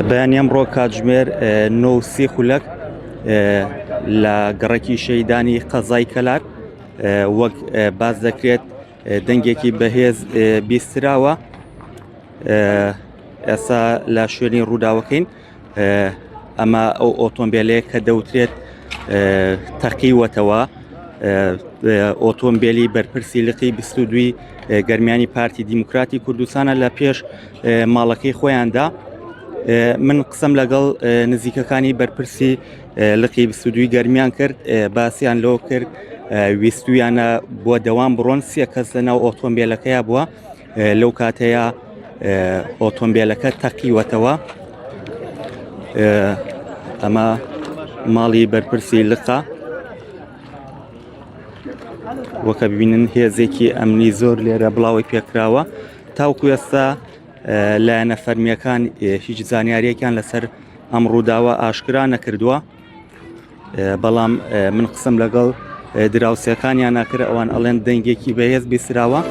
بەیانی ئەمڕۆ کاتژمێر 9:30 خولەک لە گەڕێکی شەیدانی قەزای کەلار وەک باز دەکرێت دەنگێکی بەهێز بیستراوە. ئێستا لە شوێنی ڕووداوەکەین. ئەمە ئەو ئۆتۆمبیلەیە کە دەوترێت تەقیوەتەوە، ئۆتۆمبیلی بەرپرسی لقی 22 گەرمیانی پارتی دیموکراتی کوردستانە لە پێش ماڵەکەی خۆیاندا. من قسەم لەگەڵ نزیکەکانی بەرپرسی لقی 22 گەرمیان کرد، باسییان لەوە کرد ویستویانە بۆ دەوام بڕۆن. 3 کەس لەناو ئۆتۆمبیلەکەیە بووە. لەو کاتەیە ئۆتۆمبیلەکە تەقیوەتەوە. ئەمە ماڵی بەرپرسی لقا، وەکە ببینن هێزێکی ئەمنی زۆر لێرە بڵاوی پێکراوە. تاوکو ئێستا لایەنە فەرمیەکان هیچ زانیاریەکیان لەسەر ئەم ڕووداوە ئاشکرا نەکردووە، بەڵام من قسەم لەگەڵ دراوسەکانیان ناکرد، ئەوان ئەڵێن دەنگێکی بەهێز بیستراوە.